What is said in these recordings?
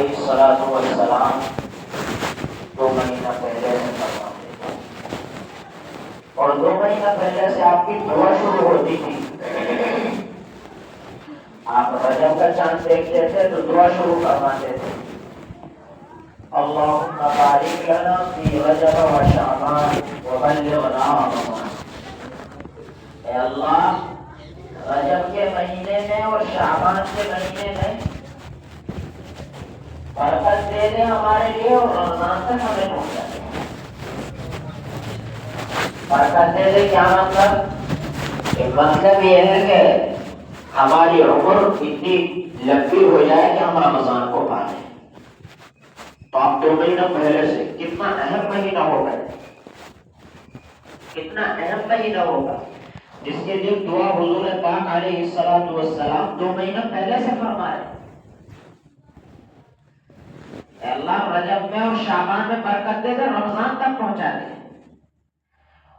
علیہ الصلوۃ والسلام 2 مہینہ پہلے سے فرماتے تھے، اور 2 مہینہ پہلے سے آپ کی دعا شروع ہوتی تھی۔ آپ رجب کا چاند دیکھتے تھے تو دعا شروع فرماتے تھے، اللہم بارک لنا فی رجب و شعبان وبلغنا رمضان۔ اے اللہ، رجب کے مہینے میں اور شعبان کے مہینے میں برکت دے دے ہمارے لیے، اور رمضان تک ہمیں پہنچا دے۔ برکت دے دے کیا مطلب یہ ہے کہ ہماری عمر اتنی لمبی ہو جائے کہ ہم رمضان کو پا لیں۔ تو آپ 2 مہینہ پہلے سے کتنا اہم مہینہ ہوگا، کتنا اہم مہینہ ہوگا، جس کے لیے دعا حضور پاک علیہ الصلوۃ والسلام 2 مہینہ پہلے سے فرمائے، اے اللہ رجب میں اور شعبان میں برکت دے کر رمضان تک پہنچا دے۔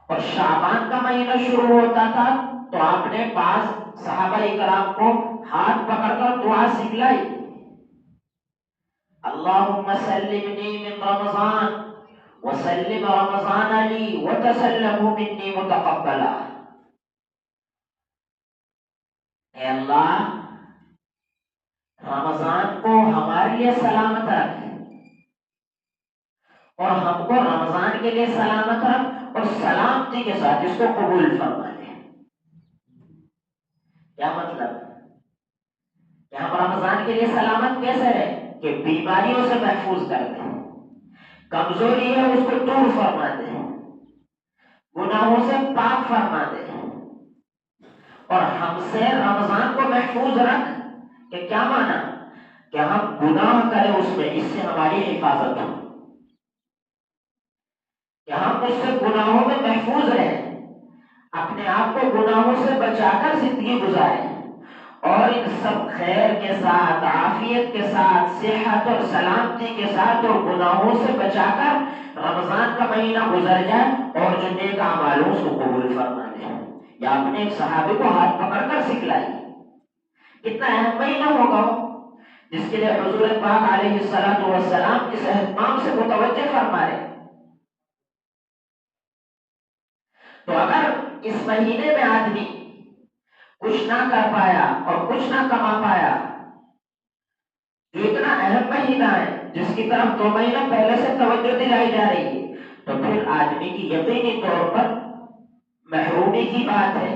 اور شعبان کا مہینہ شروع ہوتا تھا تو آپ نے بعض صحابہ کرام کو ہاتھ پکڑ کر دعا سکھلائی، اللہم سلمنی من رمضان وسلم رمضان لی وتسلمہ منی متقبلا۔ اے اللہ رمضان کو ہمارے لیے سلامت رکھ، اور ہم کو رمضان کے لیے سلامت رکھ، اور سلامتی کے ساتھ اس کو قبول فرما دے۔ کیا مطلب کہ ہم رمضان کے لیے سلامت کیسے رہیں؟ کہ بیماریوں سے محفوظ کر دے، کمزوری ہے اس کو دور فرما دے، گناہوں سے پاک فرما دے، اور ہم سے رمضان کو محفوظ رکھ۔ کہ کیا مانا؟ کہ ہم گناہ کریں اس میں، اس سے ہماری حفاظت ہو، کہ ہم اس سے گناہوں میں محفوظ رہیں، اپنے آپ کو گناہوں سے بچا کر زندگی گزاریں، اور ان سب خیر کے ساتھ، عافیت کے ساتھ، صحت اور سلامتی کے ساتھ، اور گناہوں سے بچا کر رمضان کا مہینہ گزر جائے، اور جو نیک اعمال ہو اس کو قبول فرما دے۔ یا اپنے ایک صحابی کو ہاتھ پکڑ کر سکھلائی، کتنا اہم مہینہ ہوگا جس کے لیے حضور پاک علیہ الصلوۃ والسلام اس اہتمام سے متوجہ فرما رہے۔ تو اگر اس مہینے میں آدمی کچھ نہ کر پایا اور کچھ نہ کما پایا، جو اتنا اہم مہینہ ہے جس کی طرف 2 مہینہ پہلے سے توجہ دلائی جا رہی ہے، تو پھر آدمی کی یقینی طور پر محرومی کی بات ہے،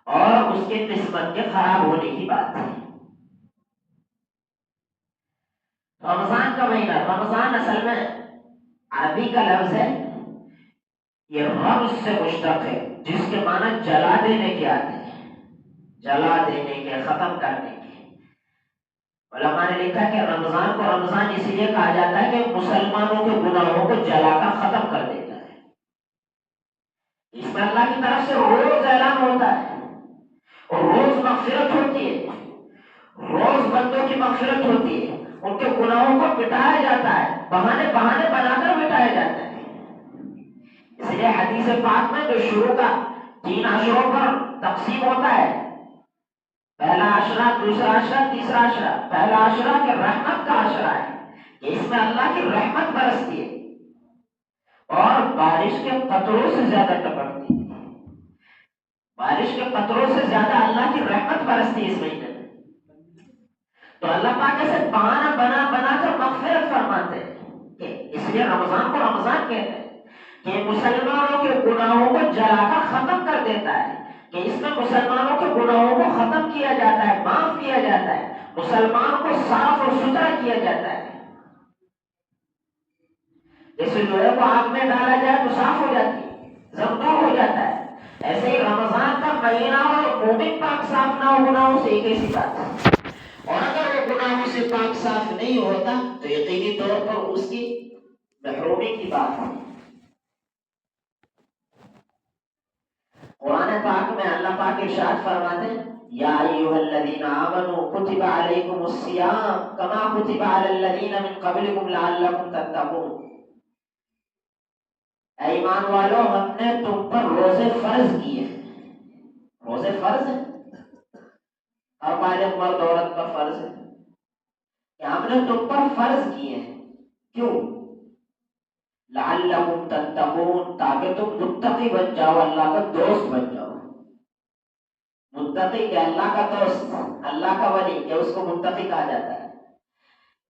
اور اس کے قسمت کے خراب ہونے کی بات ہے۔ رمضان کا مہینہ، رمضان اصل میں عربی کا لفظ ہے، یہ رمز سے مشتق ہے، جس کے معنی جلا دینے کے آتے ہیں، جلا دینے کے، ختم کرنے کے۔ علماء نے لکھا کہ رمضان کو رمضان اسی لیے کہا جاتا ہے کہ مسلمانوں کے گناہوں کو جلا کر ختم کر دیتا ہے۔ اس میں اللہ کی طرف سے روز اعلان ہوتا ہے، اور روز مغفرت ہوتی ہے، روز بندوں کی مغفرت ہوتی ہے، ان کے گناہوں کو مٹایا جاتا ہے، بہانے بنا کر مٹایا جاتا ہے۔ اس لیے حدیث پاک میں جو شروع کا 3 عشروں پر تقسیم ہوتا ہے، پہلا عشرہ، دوسرا عشرہ، تیسرا عشرہ، پہلا عشرہ کہ رحمت کا عشرہ ہے، کہ اس میں اللہ کی رحمت برستی ہے، اور بارش کے قطروں سے زیادہ ٹپکتی ہے، بارش کے قطروں سے زیادہ اللہ کی رحمت برستی ہے اس مہینے میں۔ تو اللہ پاک سے بہانہ بنا کر مغفرت فرماتے ہیں، کہ اس لیے رمضان کو رمضان کہتے ہیں کہ مسلمانوں کے گناہوں کو جلا کر ختم کر دیتا ہے، کہ اس میں مسلمانوں کے گناہوں کو ختم کیا جاتا ہے، معاف کیا جاتا ہے، مسلمان کو صاف اور ستھرا کیا جاتا ہے۔ جیسے لوہے کو آگ میں ڈالا جائے تو صاف ہو جاتی ہے، زمدور ہو جاتا ہے، ایسے ہی رمضان کا مہینہ اور مومن پاک صاف نہ ہو گناہوں سے، ایک ایسی بات ہے۔ اور اگر وہ گناہوں سے پاک صاف نہیں ہوتا تو یقینی طور پر اس کی محرومی کی بات ہے۔ قرآن پاک میں اللہ پاک ارشاد فرماتے ہیں، یا ایھا الذین آمنوا کتب علیکم الصیام کما کتب علی الذین من قبلکم لعلکم تتقون۔ اے ایمان والو، ہم نے تم پر روزے فرض کیے ہیں، روزے فرض ہیں، ہر بالغ مرد عورت پر فرض ہے، کہ ہم نے تم پر فرض کیے ہیں. کیوں؟ لعلکم تتقون، تاکہ تم متقی بن جاؤ، اللہ کا دوست بن جاؤ. متقی کہ اللہ کا دوست، اللہ کا ولی، کہ اس کو متقی کہا جاتا ہے.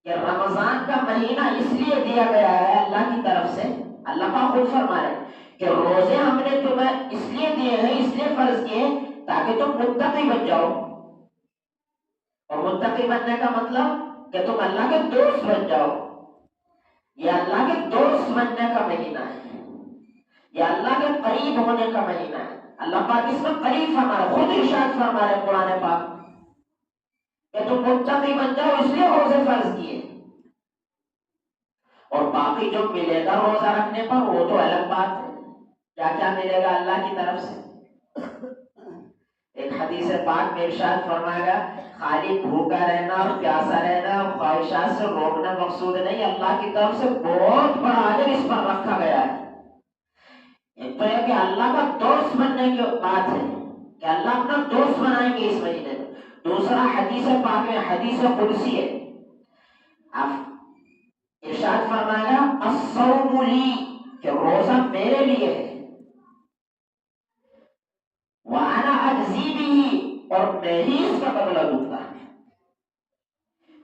کہ رمضان کا مہینہ اس لیے دیا گیا ہے اللہ کی طرف سے، اللہ پاک خود فرما رہے ہیں کہ روزے ہم نے تمہیں اس لیے دیے ہیں، اس لیے فرض کیے تاکہ تم متقی بن جاؤ. اور متقی بننے کا مطلب کہ تم اللہ کے دوست بن جاؤ. یہ اللہ کے دوست بننے کا مہینہ ہے، یہ اللہ کے قریب ہونے کا مہینہ ہے. اللہ پاک اس میں قریب فرما رہے، خود ارشاد فرما رہے قرآن پاک کہ تم متقی بن جاؤ، اس لیے روزے فرض کیے. اور باقی جو ملے گا روزہ رکھنے پر وہ تو الگ بات ہے، کیا کیا ملے گا اللہ کی طرف سے. ایک حدیث پاک میں ارشاد فرمایا گا خالی بھوکا رہنا اور پیاسا رہنا اور خواہشات سے روکنا مقصود نہیں، اللہ کی طرف سے بہت بڑا اجر اس پر رکھا گیا ہے. ایک تو یہ کہ اللہ کا دوست بننے کی بات ہے کہ اللہ اپنا دوست بنائیں گے اس مہینے میں. دوسرا حدیث پاک میں حدیث قدسی ہے، ارشاد فرمایا الصوم لی، کہ روزہ میرے لیے ہے، وَأَنَا أَجْزِي بِهِ، اور میں ہی اس کا بدلہ دوں گا.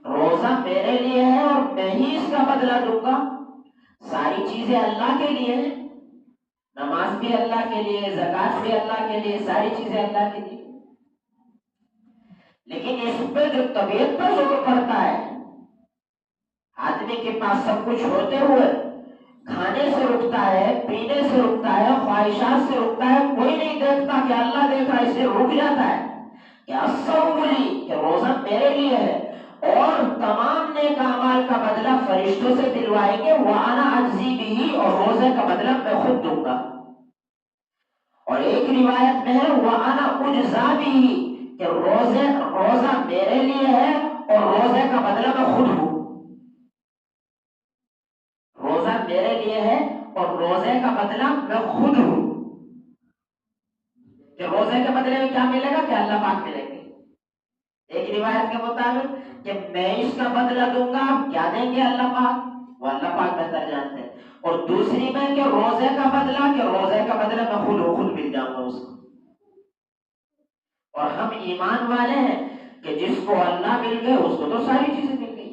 روزہ میرے لیے ہے اور میں ہی اس کا بدلہ دوں گا. ساری چیزیں اللہ کے لیے ہیں، نماز بھی اللہ کے لیے، زکات بھی اللہ کے لیے، ساری چیزیں اللہ کے لیے. لیکن اس پہ جو طبیعت پر زور پڑتا ہے، آدمی کے پاس سب کچھ ہوتے ہوئے کھانے سے رکتا ہے، پینے سے رکتا ہے، خواہشات سے رکتا ہے، کوئی نہیں دیکھتا کہ اللہ دیکھ رہا ہے، اسے رک جاتا ہے کہ الصوم لی، کہ روزہ میرے لیے ہے اور تمام نیک اعمال کا بدلہ فرشتوں سے دلوائیں گے. وَأَنَا أَجْزِي بِهِ، اور روزے کا بدلہ میں خود دوں گا. اور ایک روایت میں ہے وَأَنَا أُجْزَىٰ بِهِ، کہ روزہ میرے لیے ہے اور روزے کا بدلہ میں خود ہوں. روزہ میرے لیے ہے اور روزے کا بدلہ میں خود ہوں. کہ روزے کے بدلے میں کیا ملے گا؟ کہ اللہ پاک ملیں گے. ایک روایت کے مطابق کہ میں اس کا بدلہ دوں گا، کیا دیں گے اللہ پاک، وہ اللہ پاک بہتر جانتے ہیں. اور دوسری میں کہ روزے کا بدلہ، کہ روزے کا بدلہ میں خود مل جاؤں گا اس کو. اور ہم ایمان والے ہیں کہ جس کو اللہ مل گئے اس کو تو ساری چیزیں مل گئی،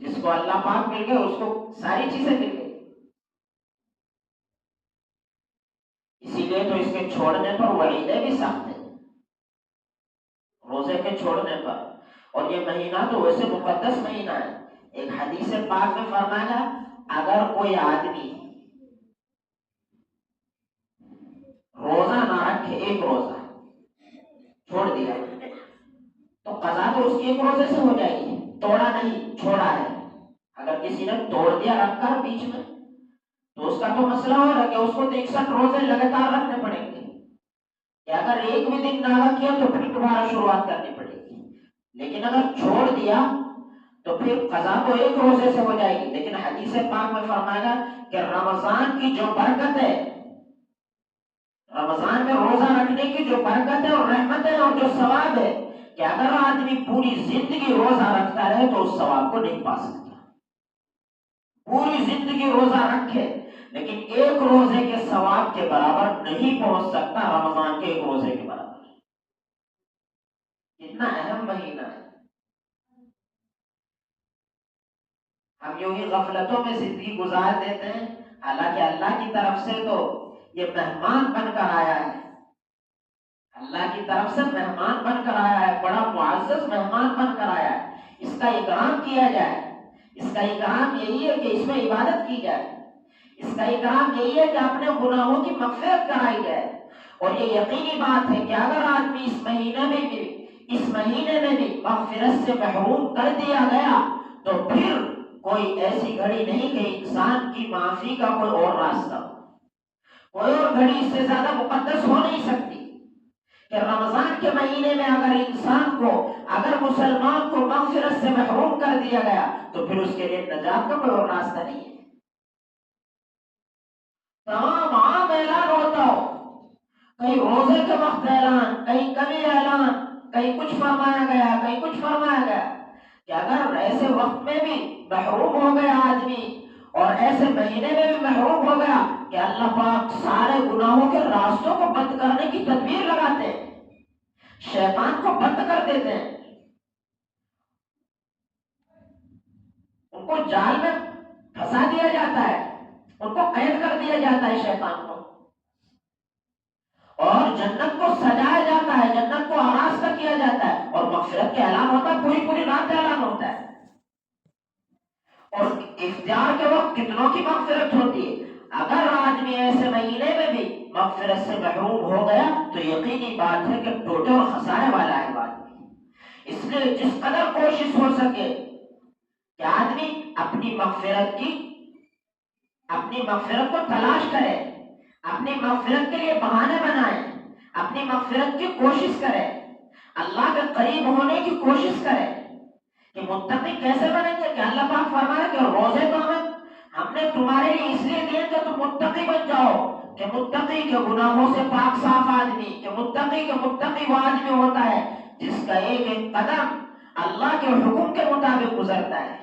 جس کو اللہ پاک مل گئے اس کو ساری چیزیں مل گئی. اسی لیے تو اس کے چھوڑنے پر وعیدیں بھی سخت ہیں، روزے کے چھوڑنے پر. اور یہ مہینہ تو ویسے مقدس مہینہ ہے. ایک حدیث پاک میں فرمایا اگر کوئی آدمی روزہ نہ رکھے، ایک روزہ چھوڑ دیا تو قضا تو اس کی ایک روزے سے ہو جائے گی، توڑا نہیں چھوڑا ہے. اگر کسی نے توڑ دیا رکھ کر بیچ میں تو اس کا تو مسئلہ ہو رہا کہ اس کو تو 61 روزے لگاتار رکھنے پڑیں گے، کہ اگر ایک بھی دن نہ رکھیا تو پھر دوبارہ شروعات کرنی پڑے گی. لیکن اگر چھوڑ دیا تو پھر قضا تو ایک روزے سے ہو جائے گی. لیکن حدیث پاک میں فرمایا کہ رمضان کی جو برکت ہے، رمضان میں روزہ رکھنے کی جو برکت ہے اور رحمت ہے اور جو ثواب ہے، کہ اگر آدمی پوری زندگی روزہ رکھتا رہے تو اس ثواب کو نہیں پا سکتا. پوری زندگی روزہ رکھے لیکن ایک روزے کے ثواب کے برابر نہیں پہنچ سکتا رمضان کے ایک روزے کے برابر. کتنا اہم مہینہ ہے. ہم یوں ہی غفلتوں میں زندگی گزار دیتے ہیں، حالانکہ اللہ کی طرف سے تو یہ مہمان بن کر آیا ہے، اللہ کی طرف سے مہمان بن کر آیا ہے، بڑا معزز مہمان بن کر آیا ہے. اس کا اکرام کیا جائے. اس کا اکرام یہی ہے کہ اس میں عبادت کی جائے. اس کا اکرام یہی ہے کہ اپنے گناہوں کی مغفرت کرائی جائے. اور یہ یقینی بات ہے کہ اگر آدمی اس مہینے میں بھی مغفرت سے محروم کر دیا گیا تو پھر کوئی ایسی گھڑی نہیں کہ انسان کی معافی کا کوئی اور راستہ ہو. کوئی اور گھڑی اس سے زیادہ مقدس ہو نہیں سکتی کہ رمضان کے مہینے میں اگر مسلمان کو مغفرت سے محروم کر دیا گیا تو پھر اس کے لیے نجات کا کوئی اور راستہ نہیں ہے. تمام عام اعلان ہوتا ہو، کہیں روزے کے وقت اعلان، کہیں کبھی اعلان، کہیں کچھ فرمایا گیا، کہیں کچھ فرمایا گیا کہ اگر ایسے وقت میں بھی محروم ہو گیا آدمی اور ایسے مہینے میں بھی محروم ہو گیا کہ اللہ پاک سارے گناہوں کے راستوں کو بند کرنے کی تدبیر لگاتے ہیں، شیطان کو بند کر دیتے ہیں، ان کو جال میں پھنسا دیا جاتا ہے، ان کو قید کر دیا جاتا ہے شیطان کو، اور جنت کو سجایا جاتا ہے، جنت کو آراستہ کیا جاتا ہے، اور مغفرت کا اعلان ہوتا ہے، پوری پوری رات کا اعلان ہوتا ہے، اور اختیار کے وقت کتنوں کی مغفرت ہوتی ہے۔ اگر آدمی ایسے مہینے میں بھی مغفرت سے محروم ہو گیا تو یقینی بات ہے کہ ٹوٹے اور خسارے والا ہے آدمی۔ اس لیے جس قدر کوشش ہو سکے کہ آدمی اپنی مغفرت کو تلاش کرے، اپنی مغفرت کے لیے بہانے بنائے، اپنی مغفرت کی کوشش کرے، اللہ کے قریب ہونے کی کوشش کرے۔ کہ متقی کیسے بنیں گے؟ کہ اللہ پاک فرمائے کہ روزے تو ہم نے تمہارے لیے اس لیے دیے کہ تم متقی بن جاؤ، کہ متقی کے گناہوں سے پاک صاف آدمی، کہ متقی وہ آدمی ہوتا ہے جس کا ایک ایک قدم اللہ کے حکم کے مطابق گزرتا ہے،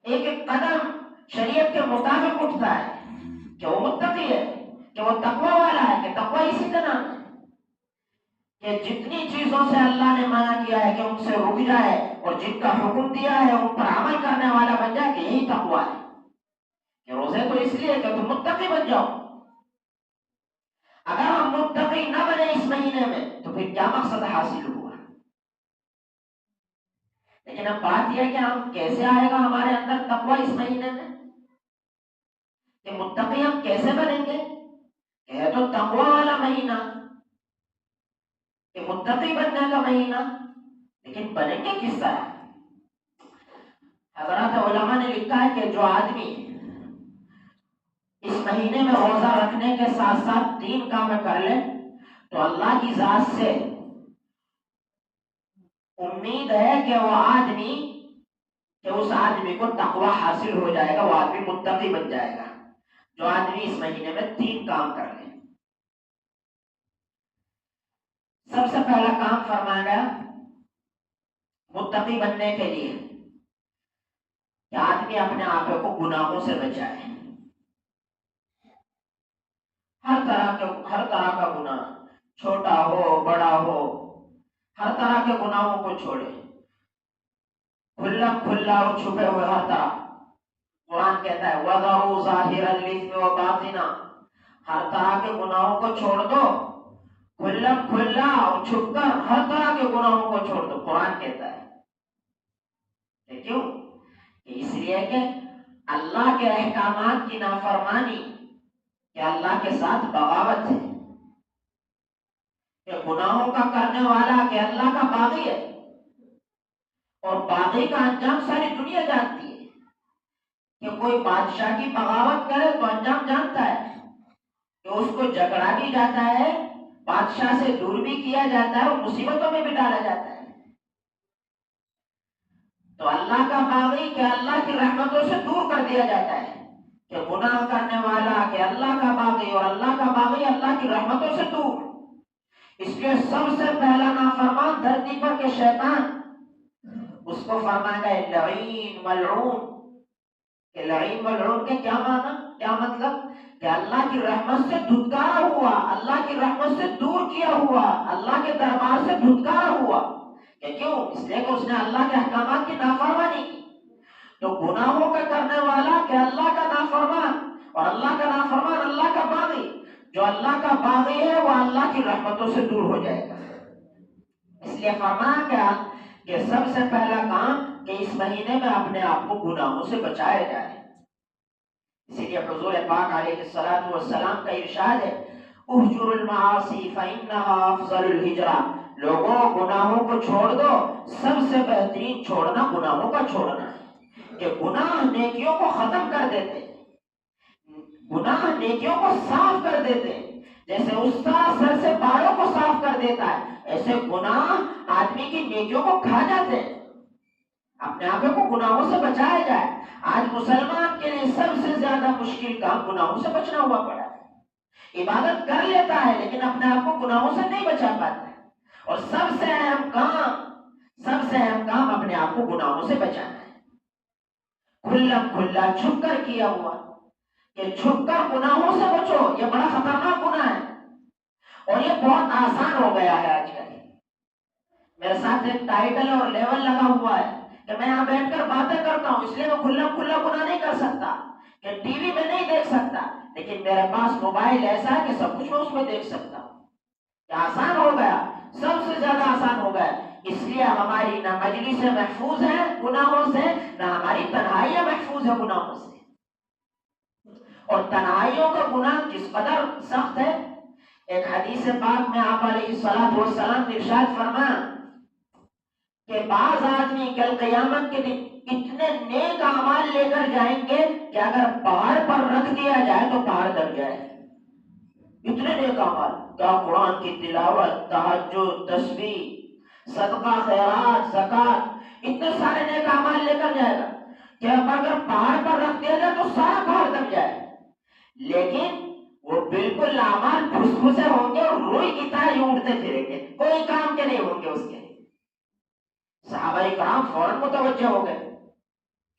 ایک ایک قدم شریعت کے مطابق اٹھتا ہے، کہ وہ متقی ہے، کہ وہ تقوی والا ہے، کہ تقوی اسی کا نام ہے کہ جتنی چیزوں سے اللہ نے منع کیا ہے کہ ان سے رک جائے، اور جن کا حکم دیا ہے ان پر عمل کرنے والا بن جائے، کہ یہی تقوی ہے۔ کہ روزے تو اس لیے کہ تم متقی بن جاؤ۔ اگر ہم متقی نہ بنے اس مہینے میں تو پھر کیا مقصد حاصل ہوا؟ لیکن اب بات یہ ہے کہ ہم کیسے آئے گا ہمارے اندر تقوی اس مہینے میں، کہ متقی ہم کیسے بنیں گے؟ کہ تو تقوی والا مہینہ، کہ متقی بننے کا مہینہ، لیکن بنیں گے کس طرح؟ حضرات علماء نے لکھا ہے کہ جو آدمی اس مہینے میں روزہ رکھنے کے ساتھ ساتھ 3 کام کر لے تو اللہ کی ذات سے امید ہے کہ اس آدمی کو تقوی حاصل ہو جائے گا، وہ آدمی متقی بن جائے گا جو آدمی اس مہینے میں 3 کام کر لے۔ سب سے پہلا کام فرمایا گیا متقی بننے کے لیے کہ آدمی اپنے آپ کو گناہوں سے بچائے، ہر طرح کا گناہ، چھوٹا ہو بڑا ہو، ہر طرح کے گناہوں کو چھوڑے، کھلا اور چھپے ہوئے ہر طرح۔ قرآن کہتا ہے وَذَرُوا ظَاهِرَ الْإِثْمِ وَبَاطِنَهُ، ہر طرح کے گناہوں کو چھوڑ دو، کھلا اور چھپ کر ہر طرح کے گناہوں کو چھوڑ دو، قرآن کہتا ہے۔ کیوں؟ اس لیے کہ اللہ کے احکامات کی نافرمانی کہ اللہ کے ساتھ بغاوت ہے، کہ گناہوں کا کرنے والا کہ اللہ کا باغی ہے، اور باغی کا انجام ساری دنیا جانتی ہے، کہ کوئی بادشاہ کی بغاوت کرے تو انجام جانتا ہے کہ اس کو جھگڑا بھی جاتا ہے، بادشاہ سے دور بھی کیا جاتا ہے، اور مصیبتوں میں بھی ڈالا جاتا ہے۔ تو اللہ کا باغی کہ اللہ کی رحمتوں سے دور کر دیا جاتا ہے، کہ گناہ کرنے والا کہ اللہ کا باغی، اور اللہ کا باغی اللہ کی رحمتوں سے دور۔ اس لیے سب سے پہلا نافرمان دھرتی پر کے شیطان، اس کو فرمایا گیا لعین ملعون، کہ لعین ملعون کے کیا معنی، کیا مطلب؟ کہ اللہ کی رحمت سے دھتکارا ہوا، اللہ کی رحمت سے دور کیا ہوا، اللہ کے دربار سے دھتکارا ہوا۔ کہ کیوں؟ اس لیے کہ اس نے اللہ کے احکامات کی نافرمانی کی۔ تو گناہوں کا کرنے والا کہ اللہ کا نافرمان، اور اللہ کا نافرمان اللہ کا باغی، جو اللہ کا باغی ہے وہ اللہ کی رحمتوں سے دور ہو جائے گا۔ اس لیے فرمایا گیا کہ سب سے پہلا کام کہ اس مہینے میں اپنے آپ کو گناہوں سے بچایا جائے۔ اسی لیے حضور پاک علیہ الصلوۃ والسلام کا ارشاد ہے اہجروا المعاصی فانها افضل الہجرہ، لوگوں گناہوں کو چھوڑ دو، سب سے بہترین چھوڑنا گناہوں کا چھوڑنا ہے، کہ گناہ نیکیوں کو ختم کر دیتے، گناہ نیکیوں کو صاف کر دیتے، جیسے استاد سر سے بالوں کو صاف کر دیتا ہے، ایسے گناہ آدمی کی نیکیوں کو کھا جاتے ہیں۔ اپنے آپ کو گناہوں سے بچایا جائے۔ آج مسلمان کے لیے سب سے زیادہ مشکل کام گناہوں سے بچنا ہوا پڑا ہے۔ عبادت کر لیتا ہے لیکن اپنے آپ کو گناہوں سے نہیں بچا پاتا ہے، اور سب سے اہم کام اپنے آپ کو گناہوں سے بچانا ہے. کھلا کھلا چھپ کر کیا ہوا کہ چھپ کر گناہوں سے بچو. یہ بڑا خطرناک گناہ ہے اور یہ بہت آسان ہو گیا ہے آج کل. میرے ساتھ ایک ٹائٹل اور لیول لگا ہوا ہے کہ میں یہاں بیٹھ کر باتیں کرتا ہوں، اس لیے میں کھلا کھلا گناہ نہیں کر سکتا، کہ ٹی وی میں نہیں دیکھ سکتا، لیکن میرے پاس موبائل ایسا ہے کہ سب کچھ میں اس میں دیکھ سکتا ہوں. یہ آسان ہو گیا، سب سے زیادہ آسان ہو گیا. اس لیے ہماری نہ مجلسیں محفوظ ہیں گناہوں سے، نہ ہماری تنہائیاں محفوظ ہیں گناہوں سے. اور تنہائیوں کا گناہ کس قدر سخت ہے. ایک حدیث پاک میں آپ علیہ الصلوۃ والسلام نے ارشاد فرمایا کہ بعض آدمی کل قیامت کے دن اتنے نیک اعمال لے کر جائیں گے کہ اگر پہاڑ پر رکھ دیا جائے تو پہاڑ دب جائے. اتنے نیک اعمال، کیا قرآن کی تلاوت، تہجد، تسبیح، صدقہ، خیرات، زکات، اتنے سارے نیک اعمال لے کر جائے گا کہ اگر پہاڑ پر رکھ دیا جائے تو سارا پہاڑ دب جائے. لیکن وہ بالکل اعمال پھسپھسے ہوں گے اور روئی کی طرح اڑتے پھریں گے، کوئی کام کے نہیں ہوں گے اس کے. صحابہ کرام فوراً متوجہ ہو گئے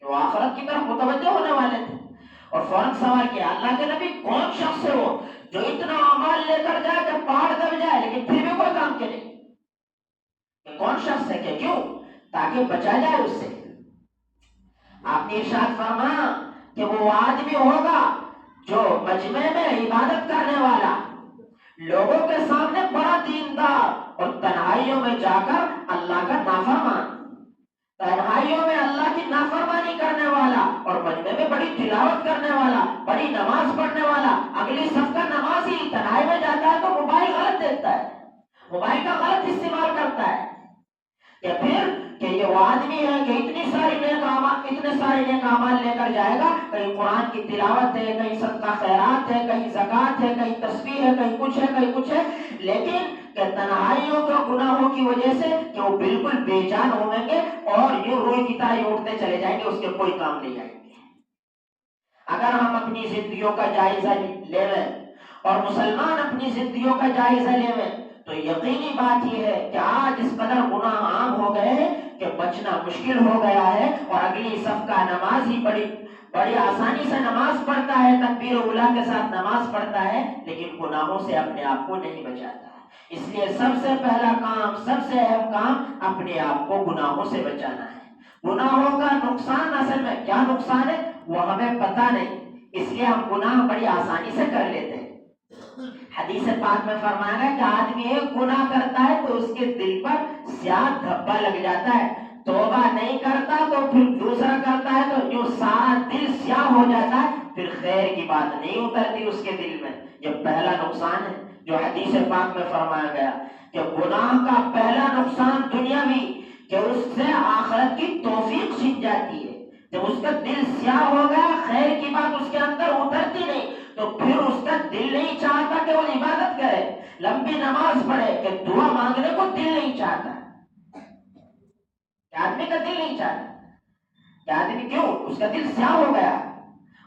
کہ وہ آخرت کی طرف متوجہ ہونے والے تھے اور فوراً سوال کیا، اللہ کے نبی کون شخص ہے وہ جو اتنا اعمال لے کر جائے کہ پہاڑ دب جائے لیکن پھر بھی کوئی کام کے نہیں؟ کہ کون شخص ہے، کہ کیوں؟ تاکہ بچا جائے اس سے. آپ نے ارشاد فرمایا کہ وہ آدمی ہوگا جو مجمع میں عبادت کرنے والا، لوگوں کے سامنے بڑا دیندار، اور تنہائیوں میں جا کر اللہ کا نافرمان. تنہائیوں میں اللہ کی نافرمانی کرنے والا اور مجمع میں بڑی تلاوت کرنے والا، بڑی نماز پڑھنے والا، اگلی صف کا نمازی تنہائی میں جاتا ہے تو موبائل غلط دیکھتا ہے، موبائل کا غلط استعمال کرتا ہے. یا پھر کہ یہ وہ آدمی ہے کہ اتنے سارے نیک اعمال لے کر جائے گا، کہیں قرآن کی تلاوت ہے، کہیں صدقہ خیرات ہے، کہیں زکات ہے، کہیں تسبیح ہے، کہیں کچھ ہے، کہیں کچھ ہے، لیکن کہ تنہائیوں کے گناہوں کی وجہ سے کہ وہ بالکل بے جان ہویں گے اور یہ روئی کی طرح اٹھتے چلے جائیں گے، اس کے کوئی کام نہیں آئیں گے. اگر ہم اپنی زندگیوں کا جائزہ لے لیں اور مسلمان اپنی زندگیوں کا جائزہ لے لیں تو یقینی بات یہ ہے کہ آج اس قدر گناہ عام ہو گئے ہیں کہ بچنا مشکل ہو گیا ہے. اور اگلی صف کا نماز ہی بڑی آسانی سے نماز پڑھتا ہے، تکبیر اولیٰ کے ساتھ نماز پڑھتا ہے، لیکن گناہوں سے اپنے آپ کو نہیں بچاتا. اس لیے سب سے پہلا کام، سب سے اہم کام اپنے آپ کو گناہوں سے بچانا ہے. گناہوں کا نقصان اصل میں کیا نقصان ہے وہ ہمیں پتہ نہیں، اس لیے ہم گناہ بڑی آسانی سے کر لیتے ہیں. حدیث پاک میں فرمایا ہے کہ آدمی ایک گناہ کرتا ہے تو اس کے دل پر سیاہ دھبا لگ جاتا ہے، توبہ نہیں کرتا تو پھر دوسرا کرتا ہے تو جو سارا دل سیاہ ہو جاتا ہے، پھر خیر کی بات نہیں اترتی اس کے دل میں. یہ پہلا نقصان ہے جو حدیث پاک میں فرمایا گیا کہ گناہ کا پہلا نقصان دنیاوی کہ اس سے آخرت کی توفیق چھن جاتی ہے. جب اس کا دل سیاہ ہو گیا، خیر کی بات اس کے اندر اترتی نہیں، تو پھر اس کا دل نہیں چاہتا کہ وہ عبادت کرے، لمبی نماز پڑھے، کہ دعا مانگنے کو دل نہیں چاہتا. آدمی کا دل نہیں چاہتا کہ آدمی کیوں؟ اس کا دل سیاہ ہو گیا.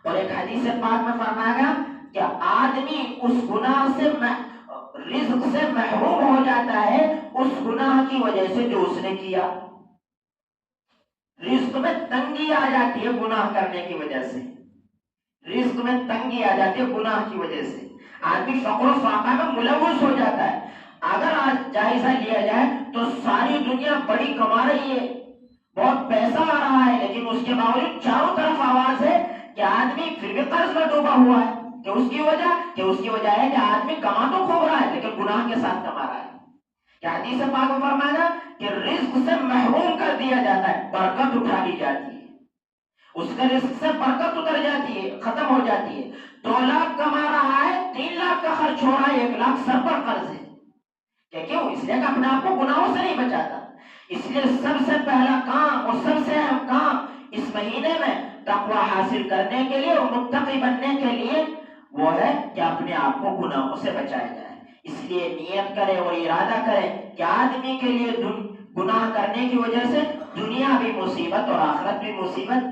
اور ایک حدیث پاک میں فرمایا گیا کہ آدمی اس گناہ سے رزق سے محروم ہو جاتا ہے اس گناہ کی وجہ سے جو اس نے کیا. رزق میں تنگی آ جاتی ہے گناہ کرنے کی وجہ سے، رزق میں تنگی آ جاتی ہے گناہ کی وجہ سے. آدمی فقر و فاقہ میں ملوث ہو جاتا ہے. اگر آج جائزہ لیا جائے تو ساری دنیا بڑی کما رہی ہے، بہت پیسہ آ رہا ہے، لیکن اس کے باوجود چاروں طرف آواز ہے کہ آدمی پھر بھی قرض میں ڈوبا ہوا ہے. کہ اس کی وجہ ہے کہ آدمی کما تو خوب رہا ہے لیکن گناہ کے ساتھ کما رہا ہے. کہ حدیث پاک میں فرمایا کہ رزق سے محروم کر دیا جاتا ہے، برکت اٹھا لی جاتی ہے، اس کے رزق سے برکت اتر جاتی ہے، ختم ہو جاتی ہے. 2 لاکھ کما رہا ہے، 3 لاکھ کا خرچ ہو رہا ہے، 1 لاکھ سر پر قرض ہے. کہ کیوں؟ اس لیے کہ اپنے آپ کو گناہوں سے نہیں بچاتا. اس لیے سب سے پہلا کام اور سب سے اہم کام اس مہینے میں تقوی حاصل کرنے کے لیے اور متقی بننے کے لیے وہ ہے کہ اپنے آپ کو گناہوں سے بچایا جائے. اس لیے نیت کرے اور ارادہ کرے کہ آدمی کے لیے گناہ کرنے کی وجہ سے دنیا بھی مصیبت اور آخرت بھی مصیبت.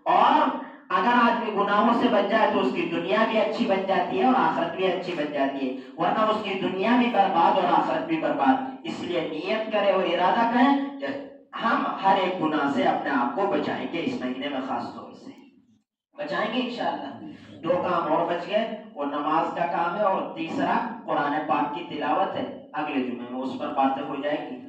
اور اگر آدمی گناہوں سے بچ جائے تو اس کی دنیا بھی اچھی بن جاتی ہے اور آخرت بھی اچھی بن جاتی ہے، ورنہ اس کی دنیا بھی برباد اور آخرت بھی برباد۔ اس لیے نیت کرے اور ارادہ کریں کہ ہم ہر ایک گناہ سے اپنے آپ کو بچائیں گے، اس مہینے میں خاص طور سے بچائیں گے انشاءاللہ۔ دو کام اور بچ گئے، وہ نماز کا کام ہے اور تیسرا قرآن پاک کی تلاوت ہے، اگلے جمعے میں اس پر باتیں ہو جائے گی۔